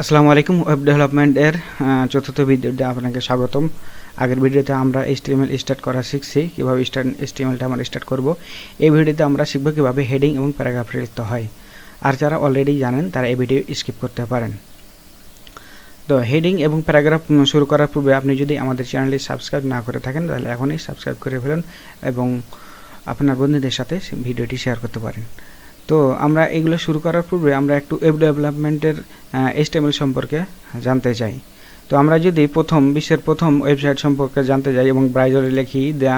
আসসালামু আলাইকুম। ওয়েব ডেভেলপমেন্টের চতুর্থ ভিডিওতে আপনাকে স্বাগতম। আগের ভিডিওতে আমরা HTML স্টার্ট করা শিখছি, কীভাবে HTMLটা আমরা স্টার্ট করব। এই ভিডিওতে আমরা শিখব কীভাবে হেডিং এবং প্যারাগ্রাফ লিখতে হয়। আর যারা অলরেডি জানেন তারা এই ভিডিও স্কিপ করতে পারেন। তো হেডিং এবং প্যারাগ্রাফ শুরু করার পূর্বে আপনি যদি আমাদের চ্যানেলটি সাবস্ক্রাইব না করে থাকেন তাহলে এখনই সাবস্ক্রাইব করে ফেলুন এবং আপনার বন্ধুদের সাথে ভিডিওটি শেয়ার করতে পারেন। তো আমরা এগুলো শুরু করার পূর্বে আমরা একটু ওয়েব ডেভেলপমেন্টের HTML সম্পর্কে জানতে চাই। তো আমরা যদি বিশ্বের প্রথম ওয়েবসাইট সম্পর্কে জানতে যাই এবং ব্রাউজারে লিখি the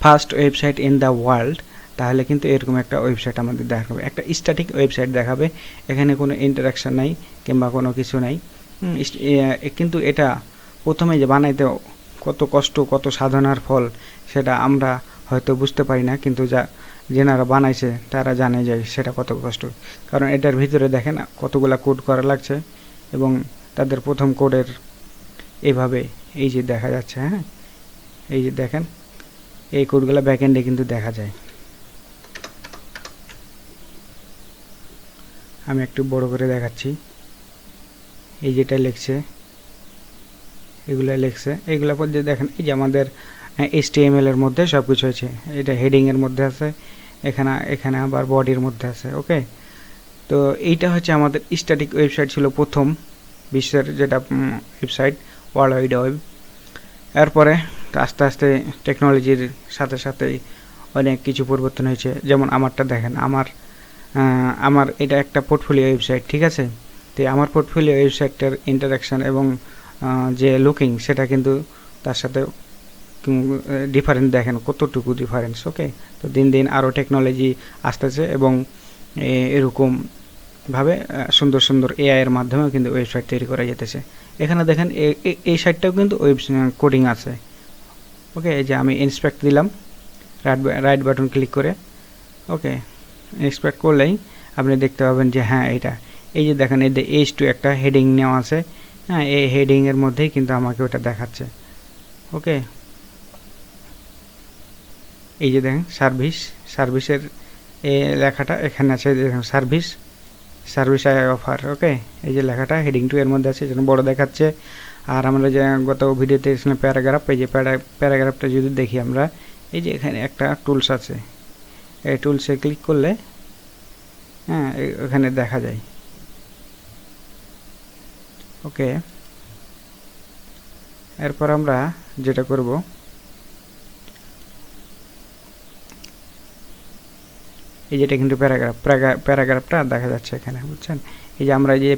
first website in the world, তাহলে কিন্তু এরকম একটা ওয়েবসাইট আমাদের দেখাবে, একটা স্ট্যাটিক ওয়েবসাইট দেখাবে। এখানে কোনো ইন্টারাকশন নাই কিংবা কোনো কিছু নাই। কিন্তু এটা প্রথমে যে বানাইতে কত কষ্ট, কত সাধনার ফল সেটা আমরা হয়তো বুঝতে পারি না, কিন্তু যেনারা বানাইছে তারা জানে যে সেটা কত কষ্ট। কারণ এটার ভিতরে দেখেন কতগুলা কোড করা লাগছে এবং তাদের প্রথম কোডের এইভাবে এই যে দেখা যাচ্ছে, হ্যাঁ, এই যে দেখেন এই কোডগুলো ব্যাকএন্ডে কিন্তু দেখা যায়। আমি একটু বড় করে দেখাচ্ছি। এই যেটা লিখছে এইগুলা পর যে দেখেন এই যে আমাদের HTML এর মধ্যে সব কিছু আছে। এটা হেডিং এর মধ্যে আছে, এখানে আবার বডির মধ্যে আছে। ওকে, তো এইটা হচ্ছে আমাদের স্ট্যাটিক ওয়েবসাইট ছিল প্রথম বিশ্বের যেটা ওয়েবসাইট, ওয়ার্ল্ড ওয়াইড ওয়েব। এরপরে আস্তে আস্তে টেকনোলজির সাথে সাথে অনেক কিছু পরিবর্তন হয়েছে। যেমন আমারটা দেখেন, আমার এটা একটা পোর্টফোলিও ওয়েবসাইট, ঠিক আছে। তো আমার পোর্টফোলিও ওয়েবসাইটটার ইন্টারাকশান এবং যে লুকিং সেটা কিন্তু তার সাথে ডিফারেন্স, দেখেন কতটুকু ডিফারেন্স। ওকে, তো দিন দিন আরও টেকনোলজি আসতেছে এবং এরকমভাবে সুন্দর সুন্দর AI এর মাধ্যমেও কিন্তু ওয়েবসাইট তৈরি করা যেতেছে। এখানে দেখেন এই সাইটটাও কিন্তু ওয়েব কোডিং আছে। ওকে, এই যে আমি ইন্সপেক্ট দিলাম রাইট বাটন ক্লিক করে। ওকে, ইন্সপেক্ট করলেই আপনি দেখতে পাবেন যে হ্যাঁ এটা, এই যে দেখেন এই যে H2 একটা হেডিং নেওয়া আছে। হ্যাঁ, এই হেডিংয়ের মধ্যেই কিন্তু আমাকে ওটা দেখাচ্ছে। ওকে, এই যে দেখেন সার্ভিসের এই লেখাটা এখানে আছে, দেখেন সার্ভিস আই অফার। ওকে, এই যে লেখাটা হেডিং 2 এর মধ্যে আছে, যেন বড় দেখাচ্ছে। আর আমরা যে গত ভিডিওতে প্যারাগ্রাফ, এই যে প্যারাগ্রাফটা যদি দেখি আমরা, এই যে এখানে একটা টুলস আছে, এই টুলসে ক্লিক করলে হ্যাঁ এখানে দেখা যায়। ওকে, এরপর আমরা যেটা করব, এই যেটা কিন্তু প্যারাগ্রাফটা দেখা যাচ্ছে এখানে, বুঝছেন। এই যে আমরা যে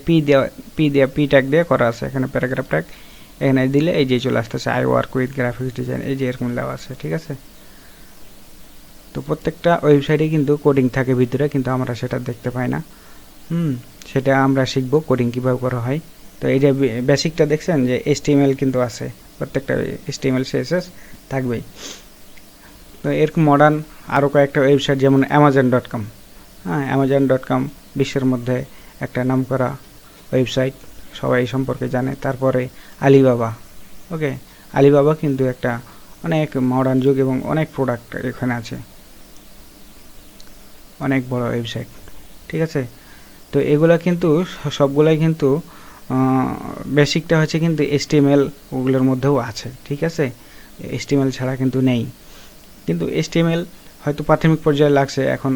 পি ট্যাগ দিয়ে করা আছে, এখানে প্যারাগ্রাফ ট্যাগ এখানে দিলে এই যে চলে আসতেছে I work with graphics design, এই যে এরকম দেওয়া আছে, ঠিক আছে। তো প্রত্যেকটা ওয়েবসাইটে কিন্তু কোডিং থাকে ভিতরে, কিন্তু আমরা সেটা দেখতে পাই না। সেটা আমরা শিখবো কোডিং কীভাবে করা হয়। তো এই যে বেসিকটা দেখছেন যে HTML কিন্তু আছে, প্রত্যেকটা HTML CSS থাকবেই। তো এরকম মডার্ন আরও কয়েকটা ওয়েবসাইট, যেমন Amazon.com। হ্যাঁ, Amazon.com বিশ্বের মধ্যে একটা নামকরা ওয়েবসাইট, সবাই সম্পর্কে জানে। তারপরে আলিবাবা। ওকে, আলিবাবা কিন্তু একটা অনেক মডার্ন যুগ এবং অনেক প্রোডাক্ট এখানে আছে, অনেক বড় ওয়েবসাইট, ঠিক আছে। তো এগুলা কিন্তু সবগুলাই কিন্তু বেসিকটা হচ্ছে কিন্তু HTML ওগুলোর মধ্যেও আছে, ঠিক আছে। HTML ছাড়া কিন্তু নেই। কিন্তু HTML হয়তো প্রাথমিক পর্যায়ে লাগছে, এখন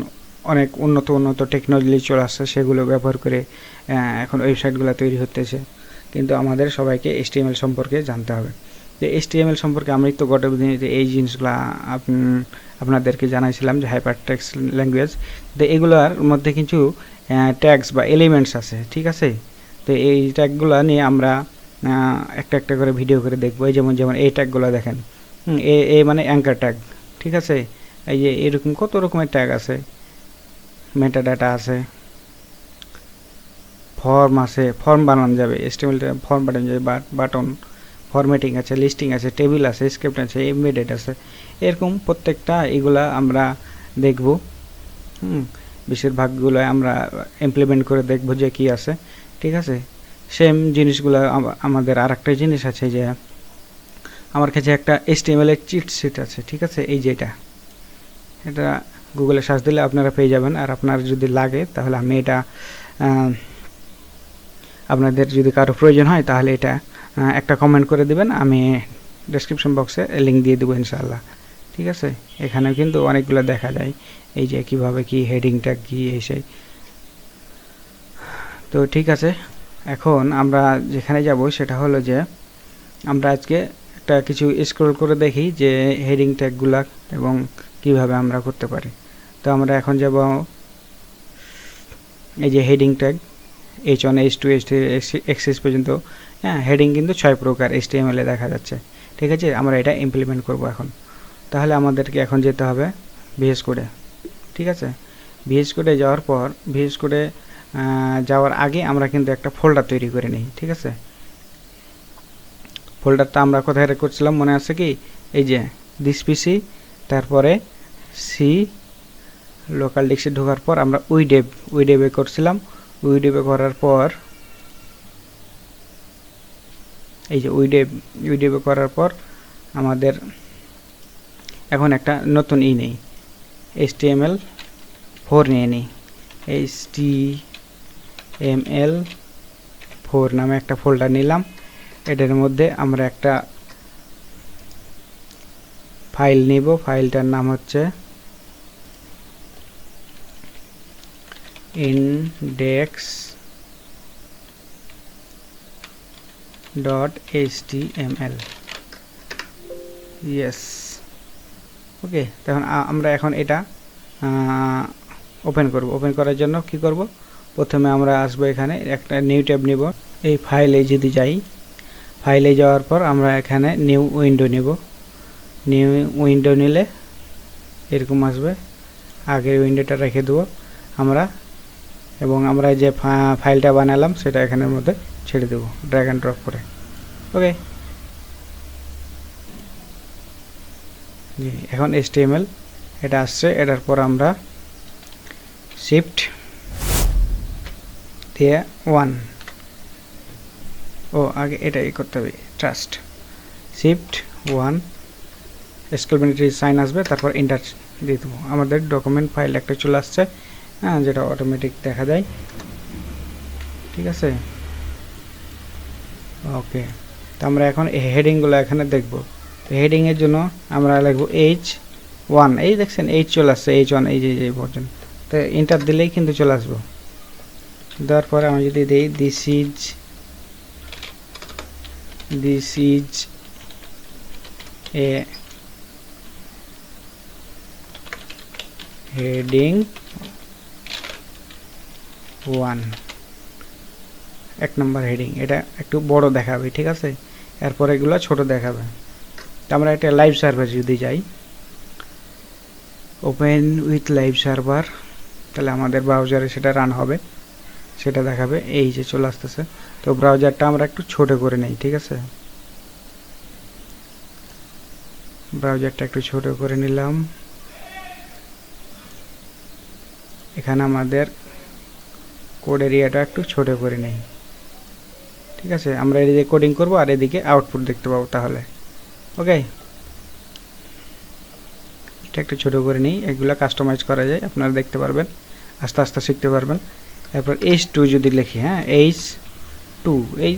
অনেক উন্নত টেকনোলজি চলে আসছে, সেগুলো ব্যবহার করে এখন ওয়েবসাইটগুলো তৈরি হতেছে। কিন্তু আমাদের সবাইকে HTML সম্পর্কে জানতে হবে। যে HTML সম্পর্কে আমি তো গত দিনে এই জিনিসগুলো আপনাদেরকে জানাইছিলাম, যে হাইপার টেক্সট ল্যাঙ্গুয়েজ। তো এগুলোর মধ্যে কিছু ট্যাগস বা এলিমেন্টস আছে, ঠিক আছে। তো এই ট্যাগগুলো নিয়ে আমরা একটা একটা করে ভিডিও করে দেখবো। এই যেমন এই ট্যাগগুলো দেখেন, এ মানে অ্যাঙ্কার ট্যাগ, ঠিক আছে। এই যে এরকম কত রকমের ট্যাগ আছে, মেটা ডাটা আছে, ফর্ম আছে, ফর্ম বানানো যাবে, HTML ফর্ম বানানো যাবে, বাটন ফরম্যাটিং আছে, লিস্টিং আছে, টেবিল আছে, স্ক্রিপ্ট আছে, এমবেডেড আছে, এরকম প্রত্যেকটা এগুলা আমরা দেখব। বেশিরভাগগুলো আমরা ইমপ্লিমেন্ট করে দেখব যে কি আছে, ঠিক আছে। সেম জিনিসগুলো আমাদের আর একটা জিনিস আছে, যে আমার কাছে একটা HTML এর চিট শিট আছে, ঠিক আছে। এই যে এটা গুগলে সার্চ দিলে আপনারা পেয়ে যাবেন। আর আপনার যদি লাগে তাহলে আমি এটা আপনাদের যদি কারো প্রয়োজন হয় তাহলে এটা একটা কমেন্ট করে দিবেন, আমি ডেসক্রিপশন বক্সে লিঙ্ক দিয়ে দেবো ইনশাআল্লাহ। ঠিক আছে, এখানেও কিন্তু অনেকগুলো দেখা যায়, এই যে কিভাবে কি হেডিং ট্যাগ কি এসে। তো ঠিক আছে, এখন আমরা যেখানে যাব সেটা হলো যে আমরা আজকে একটা কিছু স্ক্রল করে দেখি যে হেডিং ট্যাগগুলা এবং কিভাবে আমরা করতে পারি। তো আমরা এখন যাব এই যে heading tag H1 H2 H3 H6 পর্যন্ত। হ্যাঁ, হেডিং কিন্তু 6 প্রকার HTML এ দেখা যাচ্ছে। ঠিক আছে, আমরা এটা ইমপ্লিমেন্ট করব এখন। তাহলে আমাদেরকে এখন যেতে হবে VS কোডে। ঠিক আছে, VS কোডে যাওয়ার পর VS কোডে যাওয়ার আগে আমরা কিন্তু একটা ফোল্ডার তৈরি করে নিই। ঠিক আছে, ফোল্ডারটা আমরা কোথায় করছিলাম মনে আছে কি? এই যে দিস পিসি, তারপরে সি লোকাল ডিস্কে ঢোকার পর আমরা উইডেবে করছিলাম। উইডেবে করার পর এই যে উইডেবে করার পর আমাদের এখন একটা নতুন নেই, HTML4 নিয়ে নিই। HTML4 নামে একটা ফোল্ডার নিলাম। এটার মধ্যে আমরা একটা ফাইল নিব, ফাইলটার নাম হচ্ছে index.html। ইয়েস, ওকে। তখন আমরা এখন এটা ওপেন করব। ওপেন করার জন্য কি করব? প্রথমে আমরা আসবো এখানে একটা নিউ ট্যাব নিব। এই ফাইলে যদি যাই, ফাইলে যাওয়ার পর আমরা এখানে নিউ উইন্ডো নিব। নিউ উইন্ডো নিলে এরকম আসবে, আগের উইন্ডোটা রেখে দেবো আমরা, এবং আমরা যে ফাইলটা বানালাম সেটা এখানের মধ্যে ছেড়ে দেবো ড্র্যাগ অ্যান্ড ড্রপ করে। ওকে, এখন HTML এটা আসছে। এটার পর আমরা শিফট দিয়ে 1, আগে এটাই করতে হবে, ট্রাস্ট শিফট 1 এক্সক্লেমেটরি সাইন আসবে, তারপর এন্টার দিয়ে দেবো। আমাদের ডকুমেন্ট ফাইল একটা চলে আসছে, হ্যাঁ, যেটা অটোমেটিক দেখা যায়। ঠিক আছে, ওকে। তো আমরা এখন হেডিংগুলো এখানে দেখব। তো হেডিংয়ের জন্য আমরা লিখব H1। এই দেখছেন H চলে আসছে, H1 এই যে পর্যন্ত। তো এন্টার দিলেই কিন্তু চলে আসবো। দেওয়ার পরে আমি যদি দিই this is a heading 1, 1 number heading. এটা একটু বড় দেখাবে, ঠিক আছে, এরপর এগুলো ছোট দেখাবে। তো আমরা একটা লাইভ সার্ভার যদি যাই, ওপেন উইথ লাইভ সার্ভার, তাহলে আমাদের ব্রাউজারে সেটা রান হবে, সেটা দেখাবে। এই যে চলে আসতেছে। তো ব্রাউজারটা আমরা একটু ছোট করে নেই। ঠিক আছে, ব্রাউজারটা একটু ছোট করে নিলাম। এখানে আমাদের কোড এরিয়াটা একটু ছোট করে নেই। ঠিক আছে, আমরা এদিকে কোডিং করব আর এদিকে আউটপুট দেখতে পাবো। তাহলে ওকে, এটা একটু ছোট করে নিই। এগুলো কাস্টমাইজ করা যায়, আপনারা দেখতে পারবেন, আস্তে আস্তে শিখতে পারবেন। তারপর H2 যদি লিখি, হ্যাঁ, H2, এই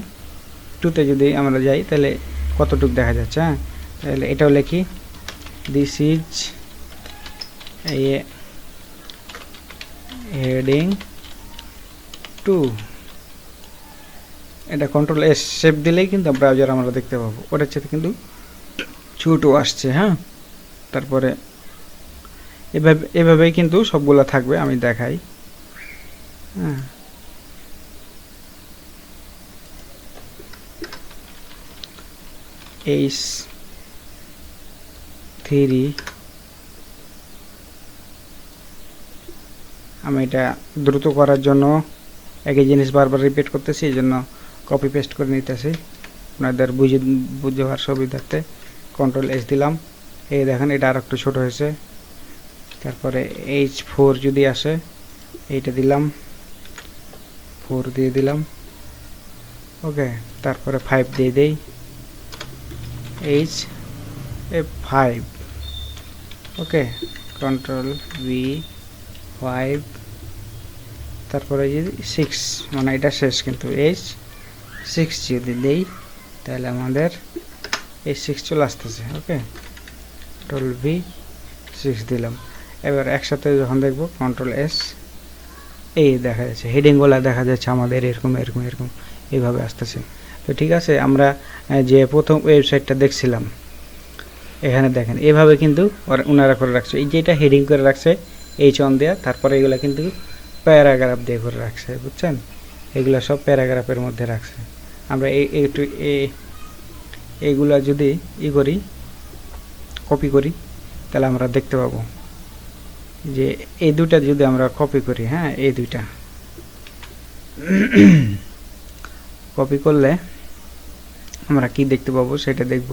2তে যদি আমরা যাই তাহলে কতটুকু দেখা যাচ্ছে। হ্যাঁ, তাহলে এটাও লিখি, দিস ইজ এ হেডিং 2। এটা কন্ট্রোল S সেভ দিলেই কিন্তু ব্রাউজার আমরা দেখতে পাবো, ওটার সাথে কিন্তু ছোট আসছে। হ্যাঁ, তারপরে এভাবেই কিন্তু সবগুলো থাকবে, আমি দেখাই। হ্যাঁ, H3, আমি এটা দ্রুত করার জন্য একই জিনিস বারবার রিপিট করতেছি, এই জন্য কপি পেস্ট করে নিতেছি আপনাদের বুঝার সুবিধার্থে। কন্ট্রোল S দিলাম, এই দেখেন এটা আর একটু ছোট হয়েছে। তারপরে H4 যদি আসে, এইটা দিলাম, 4 দিয়ে দিলাম। ওকে, তারপরে 5 দিয়ে দেই, H5। ওকে, কন্ট্রোল V, 5, তারপরে যদি 6 মানে এটা শেষ, কিন্তু H6 যদি দেই তাহলে আমাদের H6 চলে আসতেছে। ওকে, কন্ট্রোল V6 দিলাম। এবার একসাথে যখন দেখব কন্ট্রোল S, এই দেখা যাচ্ছে হেডিংগুলো দেখা যাচ্ছে আমাদের এরকম এরকম এরকম এইভাবে আসতেছে। তো ঠিক আছে, আমরা যে প্রথম ওয়েবসাইটটা দেখছিলাম এখানে দেখেন এভাবে কিন্তু ওনারা করে রাখছে। এই যেটা হেডিং করে রাখছে H1 দেয়া, তারপরে এগুলো কিন্তু প্যারাগ্রাফ দিয়ে করে রাখছে, বুঝছেন? এগুলো সব প্যারাগ্রাফের মধ্যে রাখছে। আমরা এইগুলা যদি করি, কপি করি, তাহলে আমরা দেখতে পাবো যে এই দুটা যদি আমরা কপি করি, হ্যাঁ এই দুইটা কপি করলে আমরা কি দেখতে পাবো সেটা দেখব।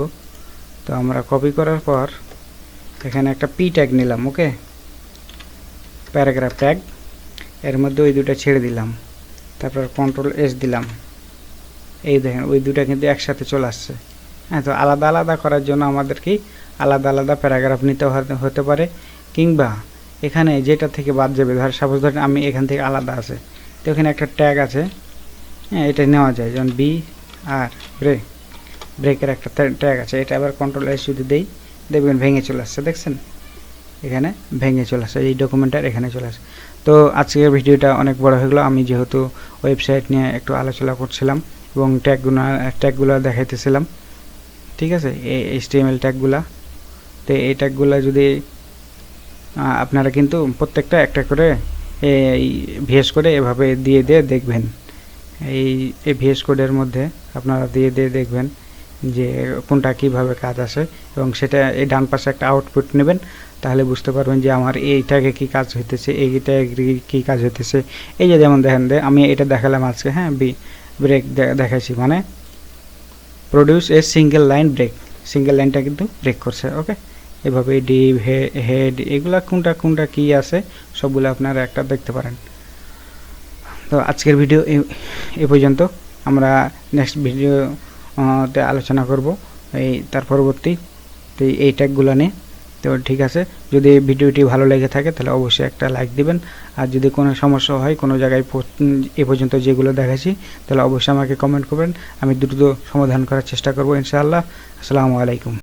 তো আমরা কপি করার পর এখানে একটা পি ট্যাগ নিলাম, ওকে, প্যারাগ্রাফ ট্যাগ, এর মধ্যে ওই দুটা ছেড়ে দিলাম, তারপর কন্ট্রোল S দিলাম। এই দেখেন ওই দুটা কিন্তু একসাথে চলে আসছে। হ্যাঁ, তো আলাদা আলাদা করার জন্য আমাদের কি আলাদা আলাদা প্যারাগ্রাফ নিতে হতে পারে, কিংবা এখানে যেটা থেকে বাদ যাবে, সাপোজ ধরেন আমি এখান থেকে আলাদা আছে, তো এখানে একটা ট্যাগ আছে, হ্যাঁ এটা নেওয়া যায়, যেমন বি আর ব্রেকের একটা ট্যাগ আছে, এটা আবার কন্ট্রোল S যদি দেই দেখবেন ভেঙে চলে আসছে, দেখছেন এখানে ভেঙে চলে আসছে, এই ডকুমেন্টটার এখানে চলে আসে। তো আজকের ভিডিওটা অনেক বড় হয়ে গেলো। আমি যেহেতু ওয়েবসাইট নিয়ে একটু আলোচনা করছিলাম এবং ট্যাগগুলো দেখাইতেছিলাম, ঠিক আছে, এই HTML ট্যাগগুলা। তো এই ট্যাগগুলা যদি আপনারা কিন্তু প্রত্যেকটা একটা করে এই VS কোডে এভাবে দিয়ে দেখবেন, এই VS কোডের মধ্যে আপনারা দিয়ে দেখবেন যে কোনটা কিভাবে কাজ আসে, এবং সেটা এই ডান পাশে একটা আউটপুট নেবেন, তাহলে বুঝতে পারবেন যে আমার এইটাকে কি কাজ হইতেছে, এইটা কি কাজ হইতেছে। এই যে যেমন দেখেন, আমি এটা দেখালাম আজকে, হ্যাঁ ব্রেক দেখাইছি, মানে produce a single line break, single লাইনটা কিন্তু ব্রেক করছে। ওকে, এভাবে ডিভ হেড এগুলা কোনটা কি আছে সবগুলো আপনারা একটা দেখতে পারেন। তো আজকের ভিডিও এই পর্যন্ত। আমরা নেক্সট ভিডিওতে আলোচনা করব তার পরবর্তী এই ট্যাগগুলো নিয়ে। তো ঠিক আছে, যদি ভিডিওটি ভালো লেগে থাকে তাহলে অবশ্যই একটা লাইক দিবেন, আর যদি কোনো সমস্যা হয় কোনো জায়গায় এ পর্যন্ত যেগুলো দেখাচ্ছি তাহলে অবশ্যই আমাকে কমেন্ট করবেন, আমি দ্রুত সমাধান করার চেষ্টা করব ইনশাআল্লাহ। আসসালামু আলাইকুম।